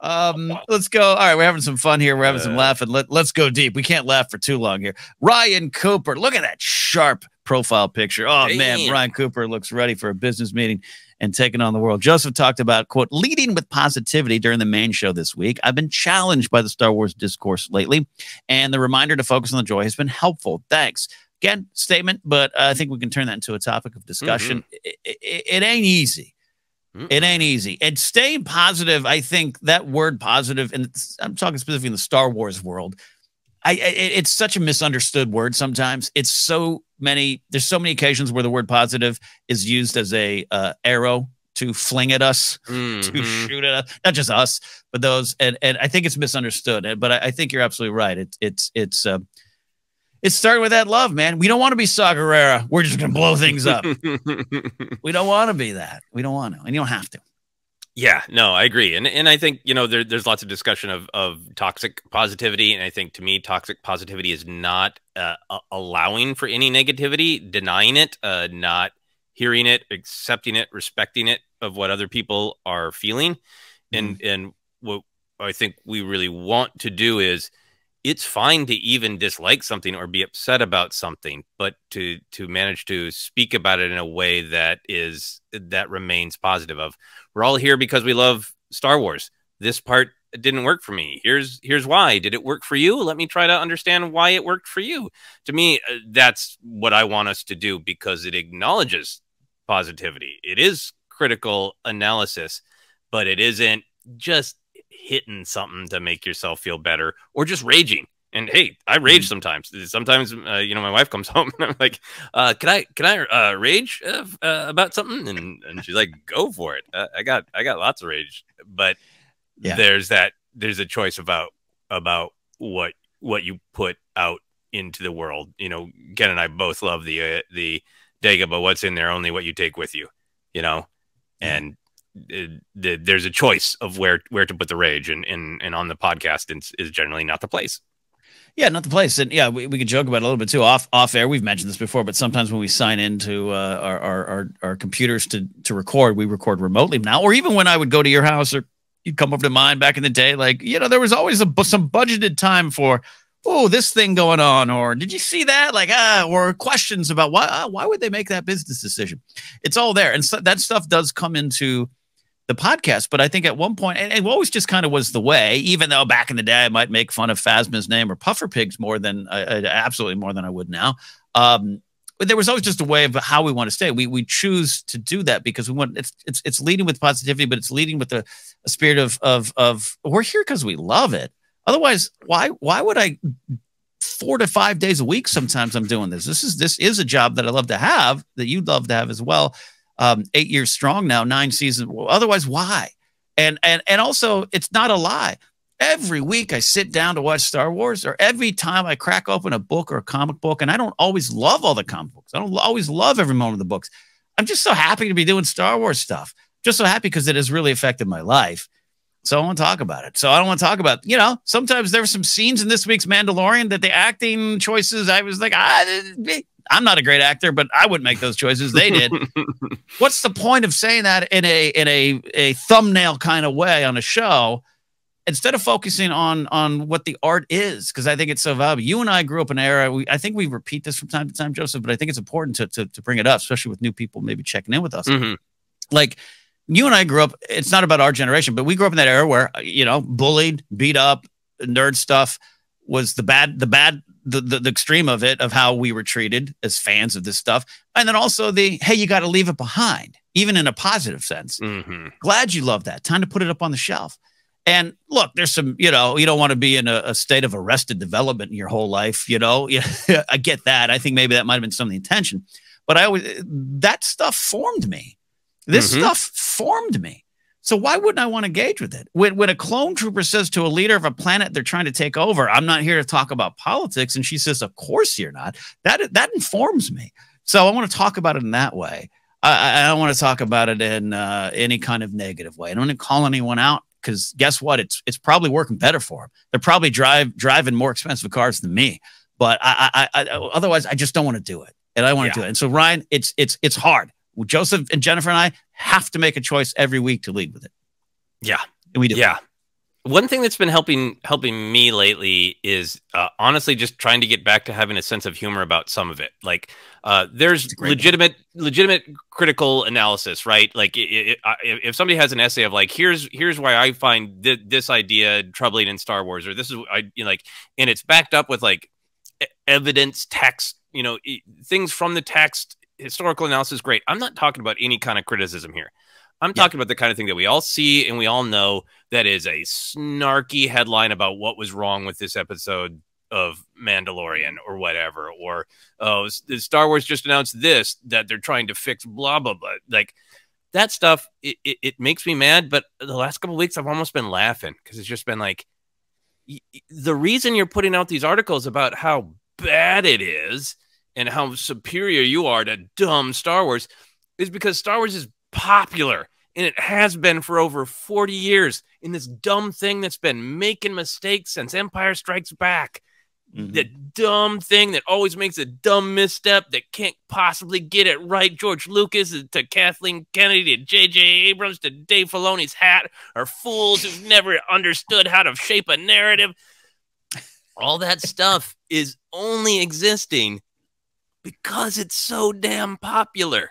Let's go. All right, we're having some fun here. We're having some laughing. Let's go deep. We can't laugh for too long here. Ryan Cooper, look at that sharp profile picture. Oh, man, Ryan Cooper looks ready for a business meeting and taking on the world. Joseph talked about, quote, leading with positivity during the main show this week. I've been challenged by the Star Wars discourse lately, and the reminder to focus on the joy has been helpful. Thanks. Again, statement, but I think we can turn that into a topic of discussion. It ain't easy. It ain't easy. And staying positive, I think that word positive, and I'm talking specifically in the Star Wars world, it's such a misunderstood word sometimes. There's so many occasions where the word positive is used as a arrow to fling at us, to shoot at us, not just us, but those. And I think it's misunderstood. But I think you're absolutely right. It's starting with that love, man. We don't want to be Saw Gerrera. We're just going to blow things up. We don't want to be that. We don't want to, and you don't have to. Yeah, no, I agree. And I think, there's lots of discussion of toxic positivity. And I think, to me, toxic positivity is not allowing for any negativity, denying it, not hearing it, accepting it, respecting it of what other people are feeling. And what I think we really want to do is, it's fine to even dislike something or be upset about something, but to manage to speak about it in a way that remains positive. Of, we're all here because we love Star Wars. This part didn't work for me. Here's why. Did it work for you? Let me try to understand why it worked for you. To me, that's what I want us to do, because it acknowledges positivity. It is critical analysis, but it isn't just hitting something to make yourself feel better, or just raging. And hey, I rage sometimes. Sometimes, my wife comes home and I'm like, can I rage about something? And she's like, go for it. I got lots of rage, but there's a choice about what you put out into the world. Ken and I both love the Dagobah, what's in there, only what you take with you, and there's a choice of where to put the rage, and on the podcast is generally not the place. Yeah, not the place. And yeah, we could joke about it a little bit too off air. We've mentioned this before, but sometimes when we sign into our computers to record, we record remotely now. Or even when I would go to your house, or you'd come over to mine back in the day, like, there was always some budgeted time for, this thing going on, or did you see that? Like, or questions about why would they make that business decision? It's all there, and so that stuff does come into the podcast. But I think at one point, and it always just kind of was the way, even though back in the day I might make fun of Phasma's name or Puffer Pigs more than absolutely more than I would now. But there was always just a way of how we want to stay. We choose to do that because we want, it's leading with positivity, but it's leading with a spirit of we're here because we love it. Otherwise, why would I 4 to 5 days a week? Sometimes I'm doing this. This is a job that I love to have, that you'd love to have as well. 8 years strong now, 9 seasons. Otherwise, why? And also, it's not a lie. Every week I sit down to watch Star Wars, or every time I crack open a book or a comic book, and I don't always love all the comic books. I don't always love every moment of the books. I'm just so happy to be doing Star Wars stuff. Just so happy because it has really affected my life. So I want to talk about it. So I don't want to talk about, sometimes there were some scenes in this week's Mandalorian that the acting choices, I was like, I'm not a great actor, but I wouldn't make those choices. They did. What's the point of saying that in a thumbnail kind of way on a show, instead of focusing on what the art is? Because I think it's so valuable. You and I grew up in an era. I think we repeat this from time to time, Joseph, but I think it's important to bring it up, especially with new people maybe checking in with us. Like, you and I grew up, it's not about our generation, but we grew up in that era where, bullied, beat up, nerd stuff was the extreme of it, of how we were treated as fans of this stuff. And then also hey, you got to leave it behind, even in a positive sense. Glad you love that. Time to put it up on the shelf. And look, there's some, you don't want to be in a state of arrested development in your whole life. I get that. I think maybe that might've been some of the intention, but that stuff formed me. This stuff formed me. So why wouldn't I want to engage with it? When a clone trooper says to a leader of a planet they're trying to take over, I'm not here to talk about politics, and she says, of course you're not, that informs me. So I want to talk about it in that way. I don't want to talk about it in any kind of negative way. I don't want to call anyone out, because guess what? It's probably working better for them. They're probably driving more expensive cars than me. But otherwise, I just don't want to do it. And I want to do it. And so, Ryan, it's hard. Joseph and Jennifer and I have to make a choice every week to lead with it. Yeah. And we do. Yeah. One thing that's been helping me lately is honestly just trying to get back to having a sense of humor about some of it. Like there's legitimate critical analysis, right? Like if somebody has an essay of like here's why I find this idea troubling in Star Wars, or this is like, and it's backed up with like evidence, text, things from the text, historical analysis, great. I'm not talking about any kind of criticism here. I'm talking about the kind of thing that we all see and we all know that is a snarky headline about what was wrong with this episode of Mandalorian or whatever, or oh, Star Wars just announced this, that they're trying to fix blah, blah, blah. Like that stuff, it makes me mad. But the last couple of weeks, I've almost been laughing because it's just been like, the reason you're putting out these articles about how bad it is and how superior you are to dumb Star Wars is because Star Wars is popular. And it has been for over 40 years in this dumb thing that's been making mistakes since Empire Strikes Back. The dumb thing that always makes a dumb misstep that can't possibly get it right. George Lucas to Kathleen Kennedy to J.J. Abrams to Dave Filoni's hat are fools who've never understood how to shape a narrative. All that stuff is only existing because it's so damn popular.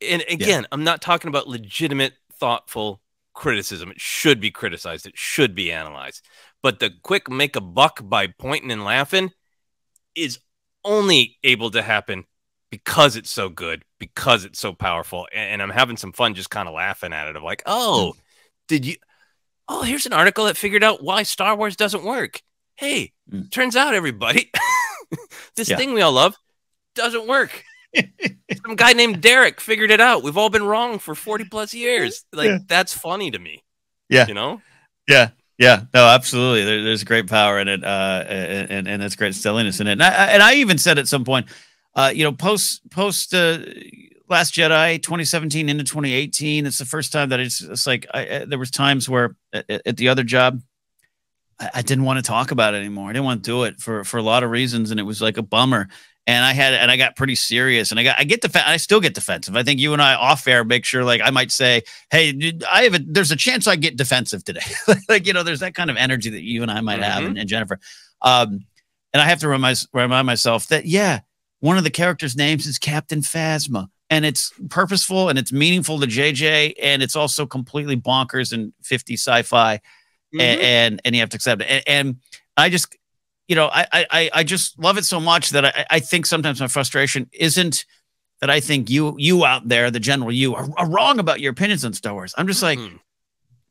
And again, I'm not talking about legitimate, thoughtful criticism. It should be criticized. It should be analyzed. But the quick make a buck by pointing and laughing is only able to happen because it's so good, because it's so powerful. And I'm having some fun just kind of laughing at it of like, oh, here's an article that figured out why Star Wars doesn't work. Hey, turns out, everybody, this thing we all love doesn't work. Some guy named Derek figured it out. We've all been wrong for 40 plus years. Like that's funny to me. Yeah. Yeah. No, absolutely. There's great power in it. And it's great silliness in it. And I even said at some point, post Last Jedi 2017 into 2018, it's the first time that it's like, there was times where at the other job, I didn't want to talk about it anymore. I didn't want to do it for a lot of reasons. And it was like a bummer. And I got pretty serious, and I still get defensive. I think you and I off air make sure, like I might say, hey, there's a chance I get defensive today. Like, there's that kind of energy that you and I might have, and Jennifer. And I have to remind myself that, one of the characters' names is Captain Phasma, and it's purposeful and it's meaningful to JJ, and it's also completely bonkers and 50s sci-fi, and you have to accept it. And I just, I just love it so much that I think sometimes my frustration isn't that I think you out there, the general you, are wrong about your opinions on Star Wars. I'm just like,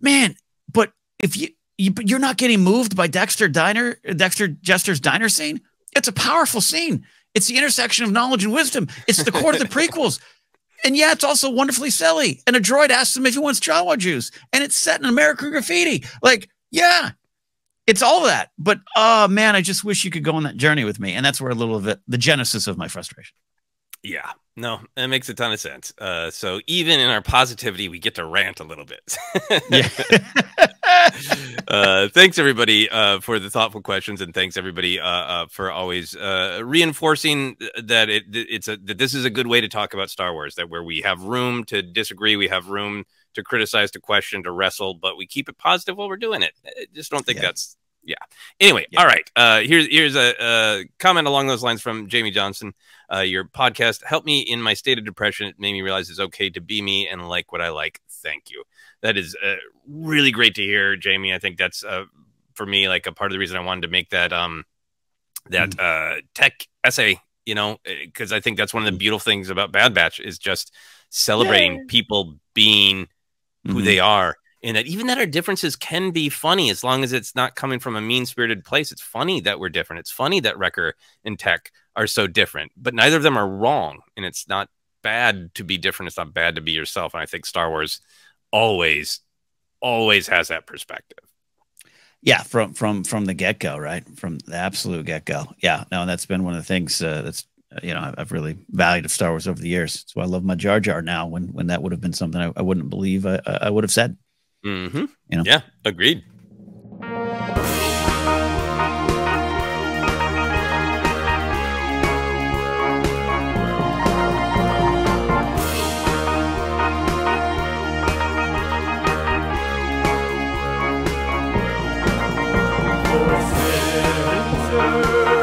man, but if you're not getting moved by Dexter Jester's diner scene, it's a powerful scene. It's the intersection of knowledge and wisdom. It's the core of the prequels. And it's also wonderfully silly. And a droid asks him if he wants Jawa juice. And it's set in American graffiti. Like, it's all that. But, oh, man, I just wish you could go on that journey with me. And that's where a little of it, the genesis of my frustration. Yeah, no, that makes a ton of sense. So even in our positivity, we get to rant a little bit. Thanks, everybody, for the thoughtful questions. And thanks, everybody, for always reinforcing that that this is a good way to talk about Star Wars, that where we have room to disagree, we have room to criticize, to question, to wrestle, but we keep it positive while we're doing it. I just don't think that's, Anyway, all right. Here's a comment along those lines from Jamie Johnson. Your podcast helped me in my state of depression. It made me realize it's okay to be me and like what I like. Thank you. That is really great to hear, Jamie. I think that's for me, like a part of the reason I wanted to make that tech essay, because I think that's one of the beautiful things about Bad Batch is just celebrating people being who they are. And that even that our differences can be funny as long as it's not coming from a mean-spirited place. It's funny that we're different. It's funny that Wrecker and Tech are so different, but neither of them are wrong. And it's not bad to be different. It's not bad to be yourself. And I think Star Wars always has that perspective. Yeah, from the get-go, right? From the absolute get-go. Yeah, no, and that's been one of the things that's I've really valued of Star Wars over the years. That's why I love my Jar Jar now. When that would have been something I wouldn't believe I would have said. Yeah, agreed. Master.